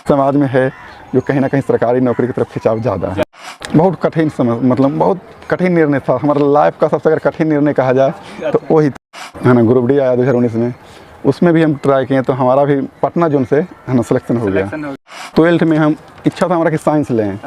समाज में है जो कहीं ना कहीं सरकारी नौकरी की तरफ खिंचाव ज़्यादा है। बहुत कठिन समय, मतलब बहुत कठिन निर्णय था हमारा लाइफ का। सबसे अगर कठिन निर्णय कहा जाए तो वही है ना। ग्रुप डी आया 2019 में, उसमें भी हम ट्राई किए तो हमारा भी पटना जोन से है ना सिलेक्शन हो गया। 12th में हम इच्छा था हमारा कि साइंस लें।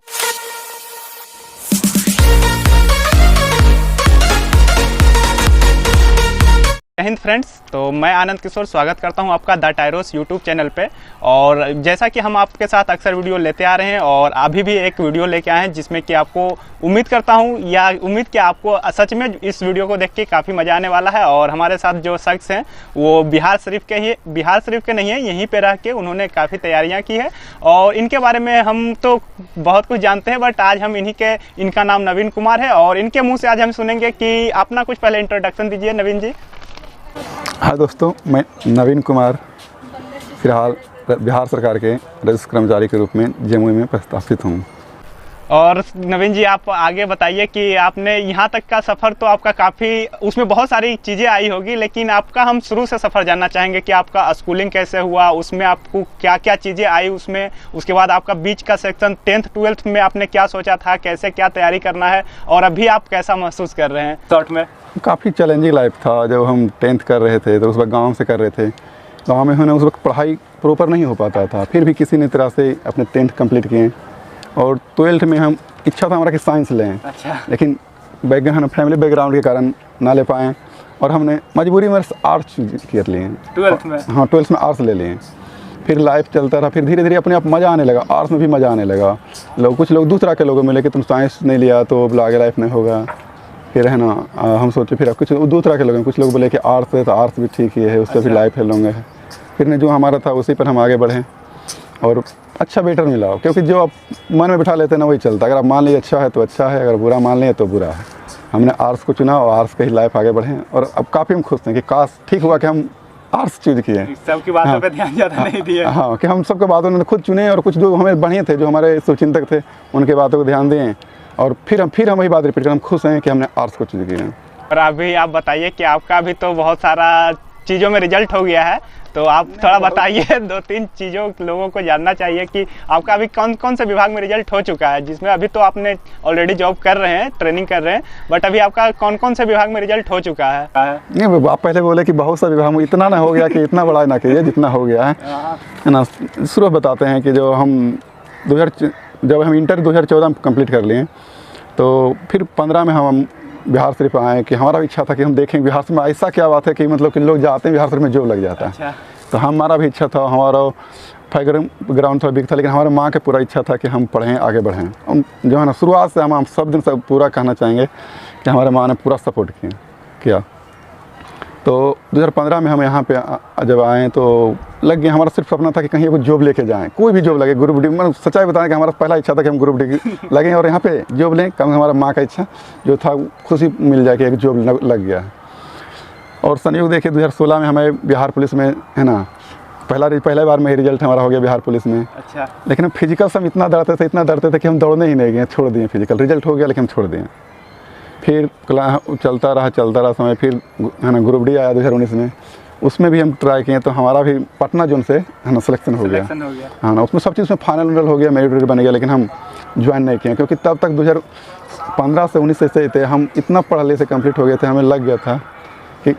हिंद फ्रेंड्स, तो मैं आनंद किशोर स्वागत करता हूं आपका द टायरोस यूट्यूब चैनल पे। और जैसा कि हम आपके साथ अक्सर वीडियो लेते आ रहे हैं और अभी भी एक वीडियो लेके आए हैं जिसमें कि आपको उम्मीद करता हूं या उम्मीद कि आपको सच में इस वीडियो को देख के काफ़ी मज़ा आने वाला है। और हमारे साथ जो शख्स हैं वो बिहार शरीफ के नहीं है, यहीं पर रह के उन्होंने काफ़ी तैयारियाँ की है और इनके बारे में हम तो बहुत कुछ जानते हैं। बट आज हम इनका नाम नवीन कुमार है और इनके मुँह से आज हम सुनेंगे कि अपना कुछ पहले इंट्रोडक्शन दीजिए नवीन जी। हाँ दोस्तों, मैं नवीन कुमार फिलहाल बिहार सरकार के रजिस्टर कर्मचारी के रूप में जमुई में प्रस्तावित हूँ। और नवीन जी, आप आगे बताइए कि आपने यहाँ तक का सफ़र तो आपका काफ़ी, उसमें बहुत सारी चीज़ें आई होगी, लेकिन आपका हम शुरू से सफ़र जानना चाहेंगे कि आपका स्कूलिंग कैसे हुआ, उसमें आपको क्या क्या चीज़ें आई उसमें, उसके बाद आपका बीच का सेक्शन 10th 12th में आपने क्या सोचा था, कैसे क्या तैयारी करना है और अभी आप कैसा महसूस कर रहे हैं शॉर्ट में। काफ़ी चैलेंजिंग लाइफ था। जब हम 10th कर रहे थे तो उस वक्त गाँव से कर रहे थे। गाँव में उस वक्त पढ़ाई प्रॉपर नहीं हो पाता था, फिर भी किसी ने तरह से अपने 10th कंप्लीट किए। और 12th में हम इच्छा था हमारा कि साइंस लें। अच्छा। लेकिन फैमिली बैकग्राउंड के कारण ना ले पाएँ और हमने मजबूरी में आर्ट्स कर लिए 12th में। हाँ, 12th में आर्ट्स ले लिए। फिर लाइफ चलता रहा, फिर धीरे धीरे अपने आप मज़ा आने लगा, आर्ट्स में भी मज़ा आने लगा। कुछ लोग दूसरा के लोगों मिले कि तुम साइंस नहीं लिया तो आगे लाइफ नहीं होगा। फिर है ना, हम सोचे फिर कुछ दूसरा के लोग, कुछ लोग बोले कि आर्ट्स है तो आर्ट्स भी ठीक ही है, उससे भी लाइफ है लूँगा है। फिर ने जो हमारा था उसी पर हम आगे बढ़े और अच्छा बेटर मिला, क्योंकि जो आप मन में बिठा लेते हैं ना वही चलता है। अगर आप मान लीजिए अच्छा है तो अच्छा है, अगर बुरा मान लिए तो बुरा है। हमने आर्ट्स को चुना और आर्ट्स पे ही लाइफ आगे बढ़े और अब काफ़ी हम खुश हैं कि काश ठीक हुआ कि हम आर्ट्स चूज किए। सबकी बातों पे ध्यान ज़्यादा नहीं दिए। हाँ, कि हम सबके बातों ने खुद चुने और कुछ जो हमें बढ़िया थे, जो हमारे शुभचिंतक थे, उनके बातों को ध्यान दिए और फिर हम वही बात रिपीट करें। हम खुश हैं कि हमने आर्ट्स को चूज किया। और अभी आप बताइए कि आपका भी तो बहुत सारा चीज़ों में रिजल्ट हो गया है, तो आप थोड़ा बताइए 2-3 चीज़ों लोगों को जानना चाहिए कि आपका अभी कौन कौन से विभाग में रिजल्ट हो चुका है, जिसमें अभी तो आपने ऑलरेडी जॉब कर रहे हैं, ट्रेनिंग कर रहे हैं, बट अभी आपका कौन कौन से विभाग में रिजल्ट हो चुका है। नहीं, आप पहले बोले कि बहुत सा विभाग में, इतना ना हो गया कि इतना बड़ा ना कहिए, जितना हो गया है ना। शुरू बताते हैं कि जब हम इंटर 2014 में कंप्लीट कर लिए तो फिर 15 में हम बिहार शरीफ आए कि हमारा इच्छा था कि हम देखें बिहार में ऐसा क्या बात है कि मतलब कि लोग जाते हैं बिहार शरीफ में जॉब लग जाता है। अच्छा। तो हमारा भी इच्छा था, हमारा बैकग्राउंड थोड़ा बिक था, लेकिन हमारे माँ के पूरा इच्छा था कि हम पढ़ें, आगे बढ़ें। हम जो है ना शुरुआत से हम सब दिन सब पूरा कहना चाहेंगे कि हमारे माँ ने पूरा सपोर्ट किया। तो 2015 में हम यहाँ पे जब आए तो लग गया, हमारा सिर्फ सपना था कि कहीं कोई जॉब लेके जाएं, कोई भी जॉब लगे। ग्रुप डी, मतलब सच्चाई बताएं कि हमारा पहला इच्छा था कि हम ग्रुप डी लगें और यहाँ पे जॉब लें। कम हमारा माँ का इच्छा जो था, खुशी मिल जाए कि एक जॉब लग गया। और संयोग देखिए 2016 में हमें बिहार पुलिस में है ना पहला बार में ही रिजल्ट हमारा हो गया बिहार पुलिस में। अच्छा। लेकिन हम फिजिकल से हम इतना डरते थे कि हम दौड़ने ही नहीं गए, छोड़ दिए फिजिकल। रिजल्ट हो गया लेकिन हम छोड़ दिए। फिर चलता रहा समय, फिर है ना ग्रुप डी आया 2019 में, उसमें भी हम ट्राई किए तो हमारा भी पटना जोन से है ना सिलेक्शन हो गया। हाँ ना, उसमें सब चीज़ में फाइनल हो गया, मेरिट बन गया, लेकिन हम ज्वाइन नहीं किए क्योंकि तब तक 2015 से 19 से थे, हम इतना पढ़ाई से कंप्लीट हो गए थे, हमें लग गया था कि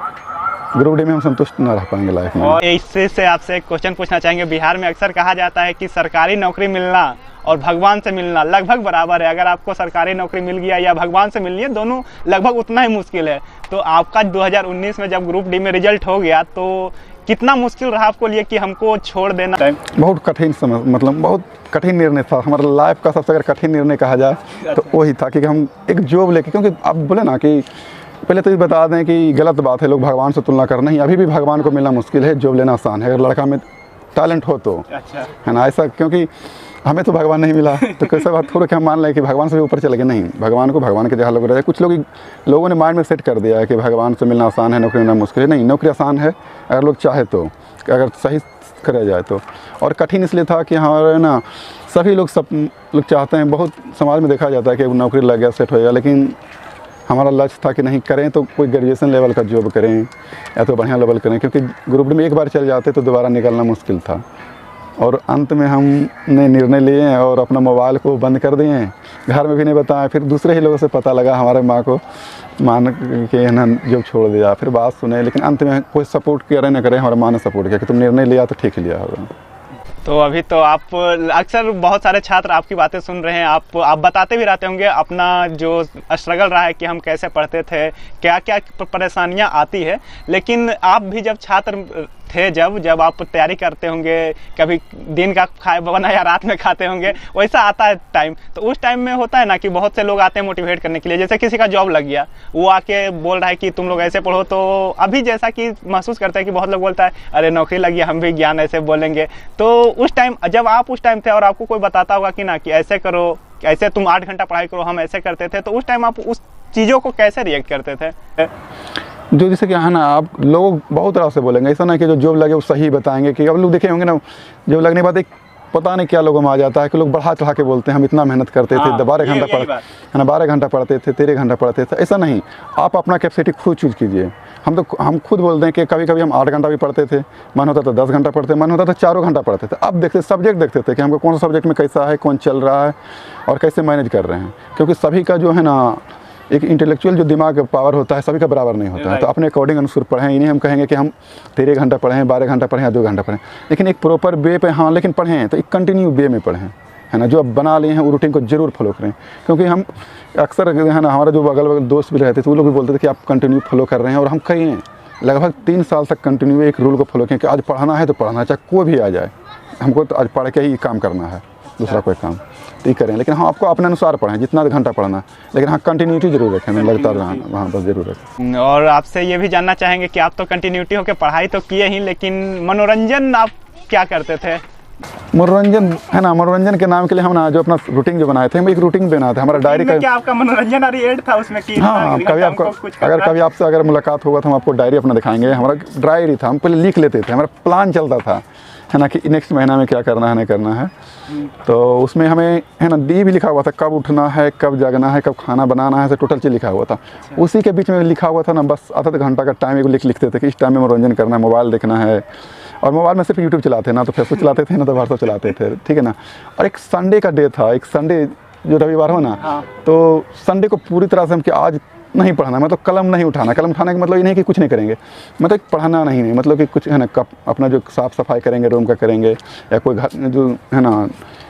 ग्रुप डी में हम संतुष्ट ना रह पाएंगे लाइफ में। और इससे से आपसे एक क्वेश्चन पूछना चाहेंगे। बिहार में अक्सर कहा जाता है कि सरकारी नौकरी मिलना और भगवान से मिलना लगभग बराबर है। अगर आपको सरकारी नौकरी मिल गया या भगवान से मिल गई, दोनों लगभग उतना ही मुश्किल है। तो आपका 2019 में जब ग्रुप डी में रिजल्ट हो गया तो कितना मुश्किल रहा आपको लिए कि हमको छोड़ देना? बहुत कठिन समय, मतलब बहुत कठिन निर्णय था हमारा लाइफ का। सबसे अगर कठिन निर्णय कहा जाए तो वही था कि हम एक जॉब लेके, क्योंकि आप बोले ना कि पहले तो ये बता दें कि गलत बात है लोग भगवान से तुलना करना ही। अभी भी भगवान को मिलना मुश्किल है, जॉब लेना आसान है अगर लड़का में टैलेंट हो तो। अच्छा। है ना, ऐसा क्योंकि हमें तो भगवान नहीं मिला तो कैसे बात थोड़ा कि हम मान लें कि भगवान से भी ऊपर चले गए। नहीं, भगवान को भगवान के जहाँ लोग रहे। कुछ लोगों ने माइंड में सेट कर दिया है कि भगवान से मिलना आसान है, नौकरी मिलना मुश्किल है। नहीं, नौकरी आसान है अगर लोग चाहे तो, अगर सही करा जाए तो। और कठिन इसलिए था कि हमारे ना सभी लोग चाहते हैं, बहुत समाज में देखा जाता है कि नौकरी लग गया, सेट हो जाएगा, लेकिन हमारा लक्ष्य था कि नहीं, करें तो कोई ग्रेजुएशन लेवल का जॉब करें या तो बढ़िया लेवल करें, क्योंकि ग्रुप डी में एक बार चल जाते तो दोबारा निकलना मुश्किल था। और अंत में हमने निर्णय लिए हैं और अपना मोबाइल को बंद कर दिए हैं, घर में भी नहीं बताया। फिर दूसरे ही लोगों से पता लगा, हमारे माँ को मान के ना जब छोड़ दिया, फिर बात सुने, लेकिन अंत में कोई सपोर्ट करे ना करे, हमारे माँ ने सपोर्ट किया कि तुम निर्णय लिया तो ठीक ही लिया होगा। तो अभी तो आप अक्सर बहुत सारे छात्र आपकी बातें सुन रहे हैं, आप बताते भी रहते होंगे अपना जो स्ट्रगल रहा है कि हम कैसे पढ़ते थे, क्या क्या परेशानियां आती है। लेकिन आप भी जब छात्र थे, जब आप तैयारी करते होंगे, कभी दिन का बना या रात में खाते होंगे, वैसा आता है टाइम। तो उस टाइम में होता है ना कि बहुत से लोग आते हैं मोटिवेट करने के लिए, जैसे किसी का जॉब लग गया, वो आके बोल रहा है कि तुम लोग ऐसे पढ़ो। तो अभी जैसा कि महसूस करते हैं कि बहुत लोग बोलता है अरे नौकरी लगी, हम भी ज्ञान ऐसे बोलेंगे। तो उस टाइम जब आप उस टाइम थे और आपको कोई बताता होगा कि ना कि ऐसे करो, ऐसे तुम 8 घंटा पढ़ाई करो, हम ऐसे करते थे, तो उस टाइम आप उस चीज़ों को कैसे रिएक्ट करते थे? जो जैसे कि है ना, आप लोग बहुत तरह से बोलेंगे, ऐसा ना कि जो जॉब लगे वो सही बताएंगे। कि अब लोग देखे होंगे ना, जॉब लगने के बाद एक पता नहीं क्या लोगों में आ जाता है कि लोग बढ़ा चढ़ा के बोलते हैं हम इतना मेहनत करते थे, 12 घंटा पढ़ है ना, 12 घंटा पढ़ते थे, 13 घंटा पढ़ते थे। ऐसा नहीं, आप अपना कैपेसिटी खुद चूज कीजिए। हम खुद बोलते हैं कि कभी कभी हम 8 घंटा भी पढ़ते थे, मन होता था 10 घंटा पढ़ते, मन होता था 4 घंटा पढ़ते थे। अब देखते सब्जेक्ट देखते थे कि हमको कौन सा सब्जेक्ट में कैसा है, कौन चल रहा है और कैसे मैनेज कर रहे हैं। क्योंकि सभी का जो है ना एक इंटेलेक्चुअल जो दिमाग पावर होता है, सभी का बराबर नहीं होता है। तो अपने अकॉर्डिंग अनुसार पढ़ें। इन्हें हम कहेंगे कि हम 13 घंटा पढ़ें, 12 घंटा पढ़ें या 2 घंटा पढ़ें, लेकिन एक प्रॉपर वे पे, हाँ लेकिन पढ़ें तो एक कंटिन्यू वे में पढ़ें, है ना। जो अब बना लिए हैं वो रूटीन को जरूर फॉलो करें। क्योंकि हम अक्सर है ना, हमारा जो अगल बगल दोस्त भी रहते थे, वो लोग भी बोलते थे कि आप कंटिन्यू फॉलो कर रहे हैं। और हम करें लगभग 3 साल तक कंटिन्यू एक रूल को फॉलो किया कि आज पढ़ना है तो पढ़ना, चाहे कोई भी आ जाए, हमको तो आज पढ़ के ही काम करना है, दूसरा कोई काम तो ये करें। लेकिन हाँ, आपको अपने अनुसार पढ़ें, जितना घंटा पढ़ना, लेकिन हाँ कंटिन्यूटी जरूर रखें, मैं लगता रहा वहाँ पर जरूर रखें। और आपसे ये भी जानना चाहेंगे कि आप तो कंटिन्यूटी होकर पढ़ाई तो किए ही, लेकिन मनोरंजन आप क्या करते थे? मनोरंजन है ना, मनोरंजन के नाम के लिए हम ना जो अपना रूटीन जो बनाए थे, हम एक रूटीन बनाया था हमारा डायरी का। क्या आपका मनोरंजन और एड था उसमें कि हाँ, कभी आपको अगर कभी आपसे अगर मुलाकात होगा तो हम आपको डायरी अपना दिखाएंगे। हमारा डायरी था, हम पहले लिख लेते थे, हमारा प्लान चलता था, है ना, कि नेक्स्ट महीना में क्या करना है नहीं करना है। तो उसमें हमें है ना डी भी लिखा हुआ था, कब उठना है, कब जगना है, कब खाना बनाना है, से टोटल चीज़ लिखा हुआ था। उसी के बीच में लिखा हुआ था ना, बस आधा घंटा का टाइम लिखते थे कि इस टाइम में मनोरंजन करना है, मोबाइल देखना है। और मोबाइल में सिर्फ यूट्यूब चलाते ना तो फेसबुक चलाते थे, ना तो व्हाट्सअप चलाते थे, ठीक है ना। और एक संडे का डे था, एक संडे जो रविवार हो ना, तो संडे को पूरी तरह से हम कि आज नहीं पढ़ना, मतलब कलम नहीं उठाना। कलम उठाने का मतलब ये नहीं कि कुछ नहीं करेंगे, मतलब पढ़ना नहीं, मतलब कि कुछ है ना अपना जो साफ़ सफाई करेंगे रूम का करेंगे, या कोई घर जो है ना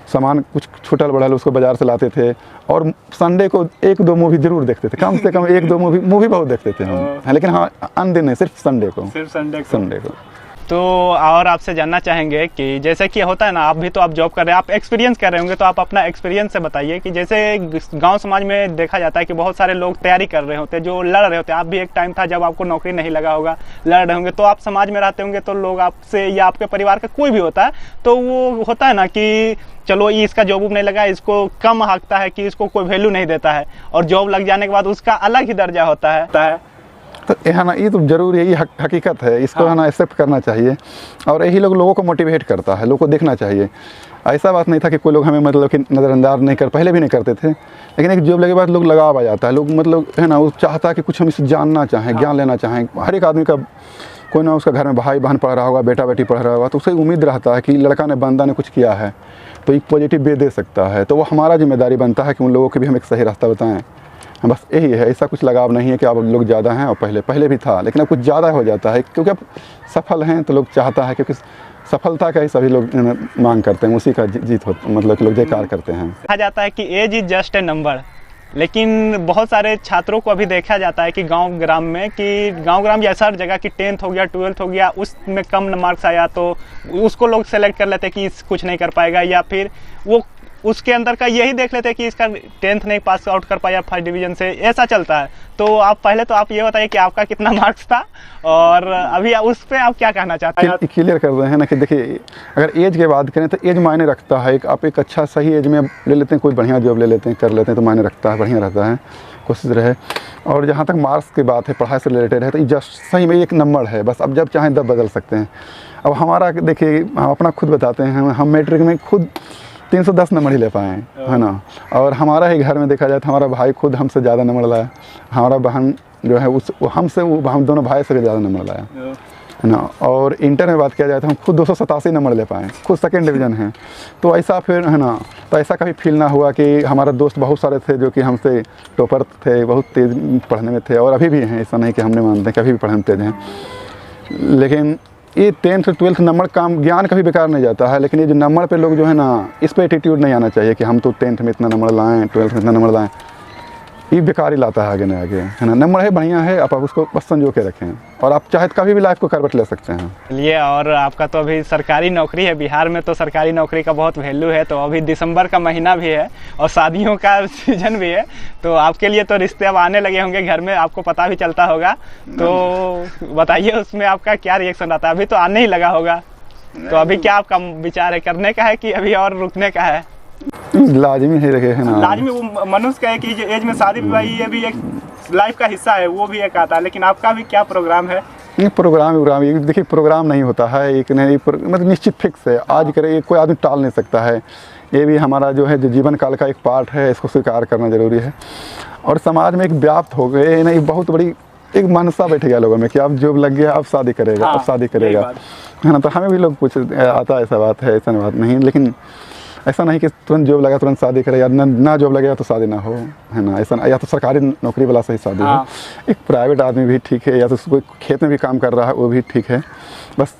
सामान कुछ छुटल बढ़ल उसको बाज़ार से लाते थे। और संडे को 1-2 मूवी जरूर देखते थे, कम से कम 1-2 मूवी बहुत देखते थे हम। लेकिन हाँ, अन्य दिन नहीं, सिर्फ संडे को। तो और आपसे जानना चाहेंगे कि जैसे कि होता है ना, आप भी तो आप जॉब कर रहे हैं, आप एक्सपीरियंस कर रहे होंगे, तो आप अपना एक्सपीरियंस से बताइए कि जैसे गांव समाज में देखा जाता है कि बहुत सारे लोग तैयारी कर रहे होते हैं, जो लड़ रहे होते हैं। आप भी एक टाइम था जब आपको नौकरी नहीं लगा होगा, लड़ रहे होंगे, तो आप समाज में रहते होंगे, तो लोग आपसे या आपके परिवार का कोई भी होता है, तो वो होता है ना कि चलो ये इसका जॉब नहीं लगा, इसको कम हाँकता है कि इसको कोई वैल्यू नहीं देता है, और जॉब लग जाने के बाद उसका अलग ही दर्जा होता है। तो है ना, ये तो जरूर यही हकीकत है, इसको है ना एक्सेप्ट करना चाहिए। और यही लोगों को मोटिवेट करता है, लोगों को देखना चाहिए। ऐसा बात नहीं था कि कोई लोग हमें मतलब कि नज़रअंदाज नहीं कर, पहले भी नहीं करते थे, लेकिन एक जॉब लगे बाद लोग लगाव आ जाता है। लोग मतलब है ना, वो चाहता है कि कुछ हम इसे जानना चाहें, ज्ञान लेना चाहें। हर एक आदमी का कोई ना उसका घर में भाई बहन पढ़ रहा होगा, बेटा बेटी पढ़ रहा होगा, तो उसे उम्मीद रहता है कि लड़का ने बंदा ने कुछ किया है तो एक पॉजिटिव वे दे सकता है। तो वो हमारा जिम्मेदारी बनता है कि उन लोगों को भी हम एक सही रास्ता बताएं। बस यही है, ऐसा कुछ लगाव नहीं है कि आप लोग ज़्यादा हैं और पहले भी था, लेकिन अब कुछ ज़्यादा हो जाता है क्योंकि अब सफल हैं तो लोग चाहता है, क्योंकि सफलता का ही सभी लोग मांग करते हैं, उसी का जीत हो, मतलब कि लोग जयकार करते हैं। कहा जाता है कि age is just a number, लेकिन बहुत सारे छात्रों को अभी देखा जाता है कि गांव ग्राम में, कि गांव ग्राम या हर जगह की 10th हो गया 12th हो गया, उसमें कम मार्क्स आया तो उसको लोग सेलेक्ट कर लेते हैं कि कुछ नहीं कर पाएगा, या फिर वो उसके अंदर का यही देख लेते हैं कि इसका 10th नहीं पास आउट कर पाया 1st डिवीजन से, ऐसा चलता है। तो आप पहले तो आप ये बताइए कि आपका कितना मार्क्स था और अभी उस पर आप क्या कहना चाहते हैं? क्लियर कर रहे हैं ना कि देखिए, अगर एज के बात करें तो एज मायने रखता है। आप एक अच्छा सही एज में ले लेते हैं, कोई बढ़िया जॉब ले लेते हैं, कर लेते हैं, तो मायने रखता है, बढ़िया रहता है, कोशिश रहे। और जहाँ तक मार्क्स की बात है, पढ़ाई से रिलेटेड है, तो जस्ट सही में एक नंबर है बस। अब जब चाहें तब बदल सकते हैं। अब हमारा देखिए, हम अपना खुद बताते हैं, हम मैट्रिक में खुद 310 नंबर ही ले पाए हैं, है ना। और हमारा ही घर में देखा जाए तो हमारा भाई खुद हमसे ज़्यादा नंबर लाया, हमारा बहन जो है हम दोनों भाई से भी ज़्यादा नंबर लाया। है ना। और इंटर में बात किया जाए तो हम खुद 287 नंबर ले पाए, खुद सेकंड डिवीज़न हैं। तो ऐसा फिर है ना, तो ऐसा कभी फील ना हुआ कि हमारा दोस्त बहुत सारे थे जो कि हमसे टॉपर थे, बहुत तेज़ पढ़ने में थे, और अभी भी हैं, ऐसा नहीं कि हमने मानते हैं कि अभी भी पढ़ने में तेज़ हैं। लेकिन ये 10th 12th नंबर काम, ज्ञान कभी बेकार नहीं जाता है, लेकिन ये जो नंबर पे लोग जो है ना, इस पे एटीट्यूड नहीं आना चाहिए कि हम तो 10th में इतना नंबर लाएँ, 12th में इतना नंबर लाएँ। ये बेकार ही लाता है आगे न आगे, है ना। नंबर है बढ़िया है, आप उसको बस संजो के रखें, और आप चाहे तो कभी भी लाइफ को करवट ले सकते हैं। चलिए, और आपका तो अभी सरकारी नौकरी है, बिहार में तो सरकारी नौकरी का बहुत वैल्यू है। तो अभी दिसंबर का महीना भी है और शादियों का सीजन भी है, तो आपके लिए तो रिश्ते अब आने लगे होंगे घर में, आपको पता भी चलता होगा। तो बताइए उसमें आपका क्या रिएक्शन आता है? अभी तो आने ही लगा होगा, तो अभी क्या आपका विचार है, करने का है कि अभी और रुकने का है? लाजमी ही रखे है ना, लाजमी। वो मनुष्य का एक एज में शादी विवाह, ये भी एक लाइफ का हिस्सा है, वो भी एक आता है। लेकिन आपका भी क्या प्रोग्राम है? प्रोग्राम देखिए, प्रोग्राम नहीं होता है एक नहीं, मतलब निश्चित फिक्स है, आज करे कोई आदमी टाल नहीं सकता है। ये भी हमारा जो है, जो जीवन काल का एक पार्ट है, इसको स्वीकार करना जरूरी है। और समाज में एक व्याप्त हो गए ना, एक बहुत बड़ी एक मानसा बैठ गया लोगों में कि अब जॉब लग गया, अब शादी करेगा, अब शादी करेगा, है ना। तो हमें भी लोग पूछ आता है, ऐसा बात है, ऐसा बात नहीं, लेकिन ऐसा नहीं कि तुरंत जॉब लगा तुरंत शादी करे, या ना जॉब लगेगा तो शादी ना हो, है ना। ऐसा, या तो सरकारी नौकरी वाला से ही शादी हो। एक प्राइवेट आदमी भी ठीक है, या तो कोई खेत में भी काम कर रहा है, वो भी ठीक है, बस,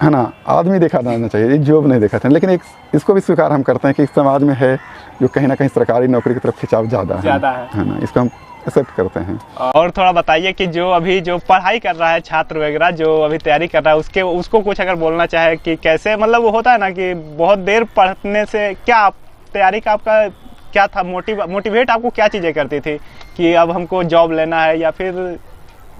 है ना। आदमी देखा जाना चाहिए, ये जॉब नहीं देखा चाहिए। लेकिन एक इसको भी स्वीकार हम करते हैं कि इस समाज में है जो कहीं ना कहीं सरकारी नौकरी की तरफ खिंचाव ज़्यादा है ना, इसको हम एक्सेप्ट करते हैं। और थोड़ा बताइए कि जो अभी जो पढ़ाई कर रहा है छात्र वगैरह, जो अभी तैयारी कर रहा है, उसको कुछ अगर बोलना चाहे कि कैसे, मतलब वो होता है ना कि बहुत देर पढ़ने से क्या आप तैयारी का आपका क्या था, मोटिवेट आपको क्या चीज़ें करती थी कि अब हमको जॉब लेना है, या फिर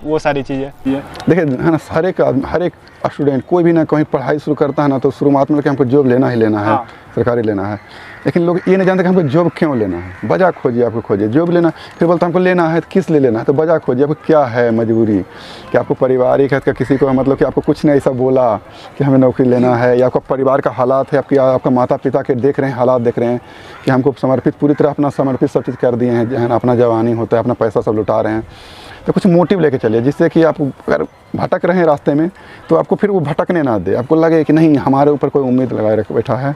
वो सारी चीज़ें? देखिए, है ना, हर एक स्टूडेंट कोई भी ना कहीं पढ़ाई शुरू करता है ना, तो शुरुआत में कि हमको जॉब लेना ही लेना है, सरकारी लेना है। लेकिन लोग ये नहीं जानते कि हमको जॉब क्यों लेना है। वजह खोजिए, आपको खोजिए जॉब लेना, फिर बोलते हमको लेना है, तो किस लिए लेना है, तो वजह खोजिए, आपको क्या है मजबूरी, कि आपको पारिवारिक है, किसी को मतलब कि आपको कुछ नहीं ऐसा बोला कि हमें नौकरी लेना है, या आपका परिवार का हालात है, आपका माता पिता के देख रहे हैं, हालात देख रहे हैं कि हमको समर्पित, पूरी तरह अपना समर्पित सब चीज़ कर दिए हैं, जो है ना, अपना जवानी होता है, अपना पैसा सब लुटा रहे हैं। तो कुछ मोटिव लेके चलिए, जिससे कि आप अगर भटक रहे हैं रास्ते में, तो आपको फिर वो भटकने ना दे, आपको लगे कि नहीं, हमारे ऊपर कोई उम्मीद लगाए बैठा है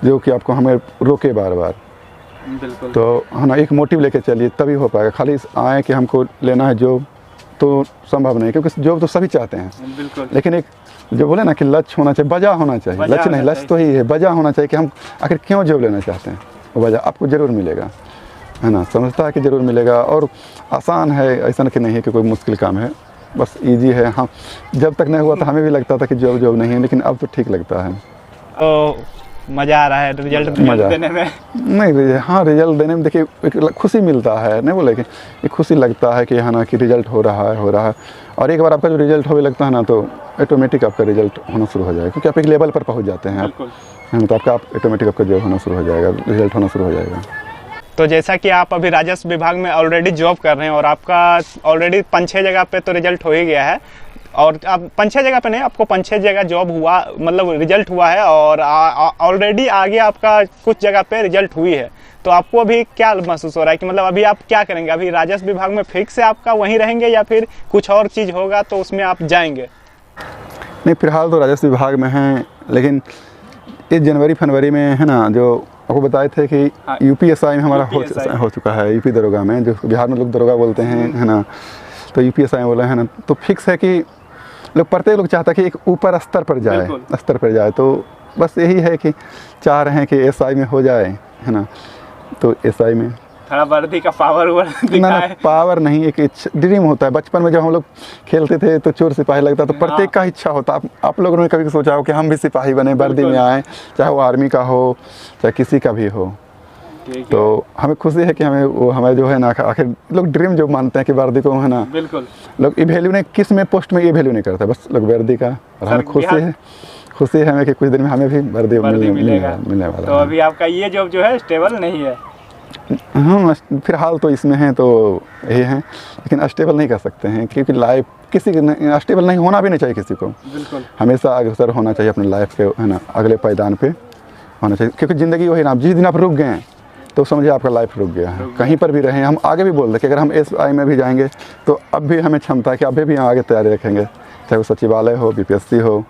जो कि आपको हमें रोके बार बार। बिल्कुल। तो है ना, एक मोटिव लेके चलिए, तभी हो पाएगा। खाली आए कि हमको लेना है जॉब, तो संभव नहीं, क्योंकि जॉब तो सभी चाहते हैं। बिल्कुल। लेकिन एक जो बोले ना कि लक्ष्य होना चाहिए, वजह होना चाहिए, लक्ष्य नहीं, लक्ष्य तो ही है, वजह होना चाहिए कि हम आखिर क्यों जॉब लेना चाहते हैं। वो वजह आपको ज़रूर मिलेगा, है ना, समझता है कि ज़रूर मिलेगा। और आसान है, ऐसा नहीं है कि कोई मुश्किल काम है, बस इजी है। हाँ, जब तक नहीं हुआ तो हमें भी लगता था कि जॉब नहीं है, लेकिन अब तो ठीक लगता है। तो मज़ा आ रहा है रिजल्ट देने में? नहीं, हाँ, रिजल्ट देने में देखिए एक खुशी मिलता है, नहीं बोले कि एक खुशी लगता है कि है ना, कि रिजल्ट हो रहा है। और एक बार आपका जो रिजल्ट होने लगता है ना, तो ऑटोमेटिक आपका रिजल्ट होना शुरू हो जाएगा, क्योंकि आप एक लेवल पर पहुंच जाते हैं आप, है ना, तो आपका ऑटोमेटिक आपका जॉब होना शुरू हो जाएगा, रिजल्ट होना शुरू हो जाएगा। तो जैसा कि आप अभी राजस्व विभाग में ऑलरेडी जॉब कर रहे हैं, और आपका ऑलरेडी 5-6 जगह पे तो रिजल्ट हो ही गया है, और अब 5-6 जगह पे नहीं, आपको 5-6 जगह जॉब हुआ, मतलब रिजल्ट हुआ है, और ऑलरेडी आगे आपका कुछ जगह पे रिजल्ट हुई है। तो आपको अभी क्या महसूस हो रहा है कि मतलब अभी आप क्या करेंगे? अभी राजस्व विभाग में फिक्स है आपका वहीं रहेंगे, या फिर कुछ और चीज़ होगा तो उसमें आप जाएंगे? नहीं, फिलहाल तो राजस्व विभाग में हैं, लेकिन इस जनवरी-फरवरी में, है ना, जो आपको बताए थे कि यूपीएसआई में हमारा हो चुका है, यूपी दरोगा में, जो बिहार में लोग दरोगा बोलते हैं, है ना, तो यूपीएसआई बोला है ना, तो फिक्स है कि प्रत्येक लोग चाहता है कि एक ऊपर स्तर पर जाए, तो बस यही है कि चाह रहे हैं कि एसआई में हो जाए, है ना, तो एसआई में थोड़ा वर्दी का पावर ना, पावर नहीं, एक ड्रीम होता है। बचपन में जब हम लोग खेलते थे तो चोर सिपाही लगता, तो प्रत्येक का इच्छा होता। आप लोगों ने कभी सोचा हो कि हम भी सिपाही बने, वर्दी में आए, चाहे वो आर्मी का हो, चाहे किसी का भी हो। तो हमें खुशी है कि हमें जो है ना, आखिर लोग ड्रीम जो मानते हैं कि वर्दी को, है ना, बिल्कुल, लोग ये वैल्यू नहीं, किस में पोस्ट में ये वैल्यू नहीं करता, बस लोग वर्दी का। और हमें खुशी है हमें कि कुछ दिन में हमें भी वर्दी मिलने वाला। तो अभी आपका ये जॉब जो है स्टेबल नहीं है? हाँ, फिलहाल तो इसमें हैं, तो यही हैं, लेकिन स्टेबल नहीं कर सकते हैं, क्योंकि लाइफ किसी की स्टेबल नहीं होना भी नहीं चाहिए किसी को। बिल्कुल, हमेशा अग्रसर होना चाहिए अपने लाइफ के, है ना, अगले पायदान पे होना चाहिए, क्योंकि ज़िंदगी वही ना, जिस दिन आप रुक गए तो समझिए आपका लाइफ रुक गया है। कहीं पर भी रहें, हम आगे भी बोल रहे कि अगर हम एसआई में भी जाएंगे तो अब भी हमें क्षमता है कि अभी भी आगे तैयारी रखेंगे चाहे वो सचिवालय हो, बीपीएससी हो,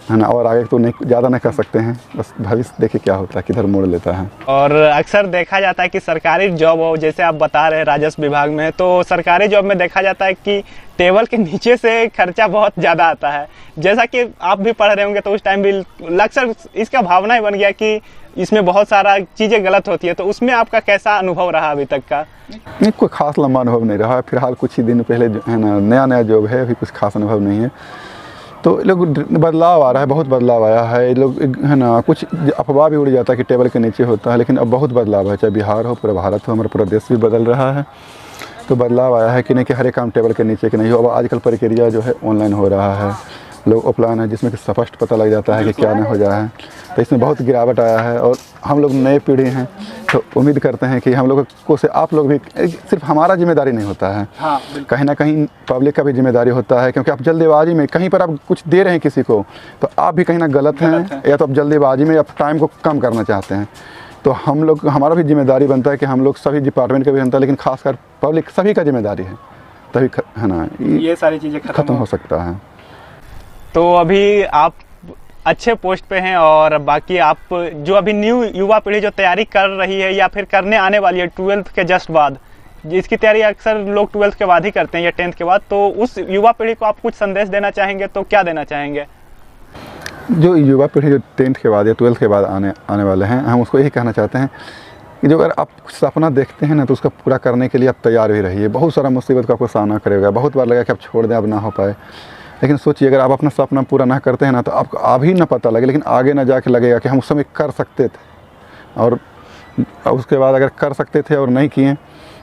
है ना। और आगे तो नहीं, ज़्यादा नहीं कर सकते हैं, बस भविष्य देखिए क्या होता है, किधर मोड़ लेता है। और अक्सर देखा जाता है कि सरकारी जॉब हो, जैसे आप बता रहे हैं राजस्व विभाग में, तो सरकारी जॉब में देखा जाता है कि टेबल के नीचे से खर्चा बहुत ज़्यादा आता है। जैसा कि आप भी पढ़ रहे होंगे तो उस टाइम भी अक्सर इसका भावना ही बन गया कि इसमें बहुत सारा चीज़ें गलत होती है। तो उसमें आपका कैसा अनुभव रहा अभी तक का? नहीं, कोई खास लंबा अनुभव नहीं रहा। फिलहाल कुछ ही दिन पहले जो है ना, नया जॉब है, अभी कुछ खास अनुभव नहीं है। तो लोग बदलाव आ रहा है, बहुत बदलाव आया है। लोग है ना, कुछ अफवाह भी उड़ जाता है कि टेबल के नीचे होता है, लेकिन अब बहुत बदलाव है। चाहे बिहार हो, पूरा भारत हो, हमारा पूरा देश भी बदल रहा है। तो बदलाव आया है कि नहीं कि हर एक काम टेबल के नीचे के नहीं हो। अब आजकल प्रक्रिया जो है ऑनलाइन हो रहा है, लोग ऑफलाइन है, जिसमें कि स्पष्ट पता लग जाता है कि क्या न हो जाए। तो इसमें बहुत गिरावट आया है। और हम लोग नए पीढ़ी हैं तो उम्मीद करते हैं कि हम लोगों को से आप लोग भी, सिर्फ हमारा जिम्मेदारी नहीं होता है, हाँ, कहीं ना कहीं पब्लिक का भी जिम्मेदारी होता है। क्योंकि आप जल्दबाजी में कहीं पर आप कुछ दे रहे हैं किसी को, तो आप भी कहीं ना गलत हैं, या तो आप जल्दबाजी में आप टाइम को कम करना चाहते हैं। तो हम लोग, हमारा भी जिम्मेदारी बनता है कि हम लोग सभी डिपार्टमेंट का भी बनता है, लेकिन खासकर पब्लिक सभी का जिम्मेदारी है, तभी है ना ये सारी चीज़ें खत्म हो सकता है। तो अभी आप अच्छे पोस्ट पे हैं, और बाकी आप जो अभी न्यू युवा पीढ़ी जो तैयारी कर रही है या फिर करने आने वाली है 12th के जस्ट बाद, इसकी तैयारी अक्सर लोग 12th के बाद ही करते हैं या 10th के बाद, तो उस युवा पीढ़ी को आप कुछ संदेश देना चाहेंगे तो क्या देना चाहेंगे? जो युवा पीढ़ी जो 10th के बाद या 12th के बाद आने वाले हैं, हम उसको यही कहना चाहते हैं कि जो अगर आप सपना देखते हैं ना, तो उसका पूरा करने के लिए आप तैयार भी रहिए। बहुत सारा मुसीबत का आपको सामना करेगा, बहुत बार लगा कि आप छोड़ दें, अब ना हो पाए। लेकिन सोचिए, अगर आप अपना सपना पूरा ना करते हैं ना, तो आपको अभी ना पता लगे, लेकिन आगे ना जाके लगेगा कि हम उस समय कर सकते थे। और उसके बाद अगर कर सकते थे और नहीं किए,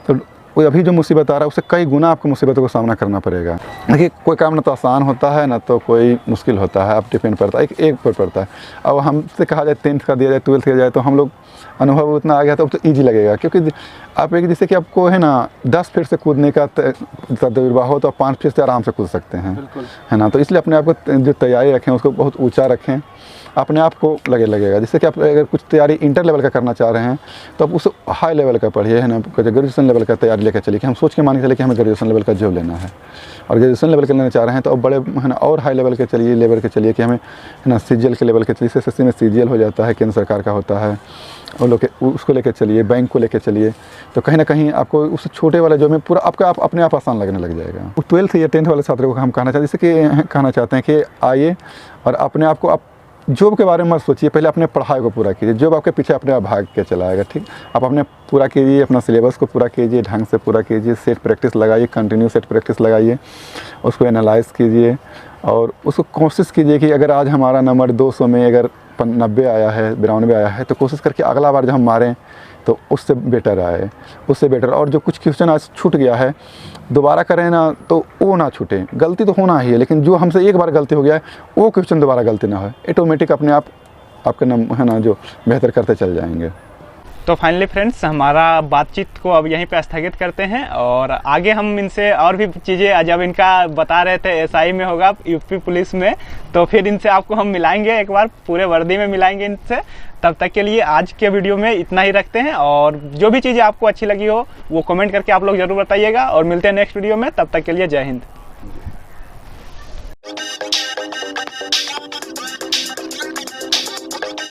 तो कोई अभी जो मुसीबत आ रहा है उससे कई गुना आपको मुसीबतों का सामना करना पड़ेगा। देखिए, कोई काम ना तो आसान होता है, ना तो कोई मुश्किल होता है। अब डिपेंड पड़ता है, एक पर पड़ता है। अब हमसे कहा जाए 10th का दिया जाए, 12th का जाए, तो हम लोग अनुभव उतना आ गया तो ईजी लगेगा। क्योंकि आप एक, जैसे कि आपको है ना 10 फीट से कूदने का तजुर्बा हो, तो आप 5 फीट से आराम से कूद सकते हैं, है ना। तो इसलिए अपने आप को जो तैयारी रखें उसको बहुत ऊँचा रखें, अपने आप को लगेगा। जैसे कि आप अगर कुछ तैयारी इंटर लेवल का करना चाह रहे हैं, तो आप उस हाई लेवल का पढ़िए, है ना। ग्रेजुएशन लेवल का तैयारी लेकर चलिए कि हम सोच के मान के चलिए कि हमें ग्रेजुएशन लेवल का जॉब लेना है। और ग्रेजुएशन लेवल के लेना चाह रहे हैं तो अब बड़े, है ना, और हाई लेवल के चलिए, लेवल के चलिए कि हमें, है ना, CGL के लेवल के चलिए। SSC में CGL हो जाता है, केंद्र सरकार का होता है, और लोग उसको लेकर चलिए, बैंक को लेकर चलिए। तो कहीं ना कहीं आपको उस छोटे वाले जॉब में पूरा आपका अपने आप आसान लगने लग जाएगा। 12th या 10th वाले छात्रों को हम कहना चाहते हैं, जैसे कि कहना चाहते हैं कि आइए और अपने आप को, आप जॉब के बारे में मत सोचिए, पहले अपने पढ़ाई को पूरा कीजिए। जॉब आपके पीछे अपने आप भाग के चला आएगा, ठीक। आप अपने पूरा कीजिए, अपना सिलेबस को पूरा कीजिए, ढंग से पूरा कीजिए, सेट प्रैक्टिस लगाइए, कंटिन्यू सेट प्रैक्टिस लगाइए, उसको एनालाइज कीजिए। और उसको कोशिश कीजिए कि अगर आज हमारा नंबर 200 में अगर 90 आया है, 92 आया है, तो कोशिश करके अगला बार जब हम मारें तो उससे बेटर आए, उससे बेटर। और जो कुछ क्वेश्चन आज छूट गया है, दोबारा करें ना तो वो ना छूटे। गलती तो होना ही है, लेकिन जो हमसे एक बार गलती हो गया है, वो क्वेश्चन दोबारा गलती ना हो, ऑटोमेटिक अपने आप आपके है ना, जो बेहतर करते चल जाएंगे। तो फाइनली फ्रेंड्स, हमारा बातचीत को अब यहीं पे स्थगित करते हैं, और आगे हम इनसे और भी चीज़ें, जब इनका बता रहे थे SI में होगा, यूपी पुलिस में, तो फिर इनसे आपको हम मिलाएंगे, एक बार पूरे वर्दी में मिलाएंगे इनसे। तब तक के लिए आज के वीडियो में इतना ही रखते हैं, और जो भी चीज़ें आपको अच्छी लगी हो वो कमेंट करके आप लोग ज़रूर बताइएगा, और मिलते हैं नेक्स्ट वीडियो में। तब तक के लिए जय हिंद।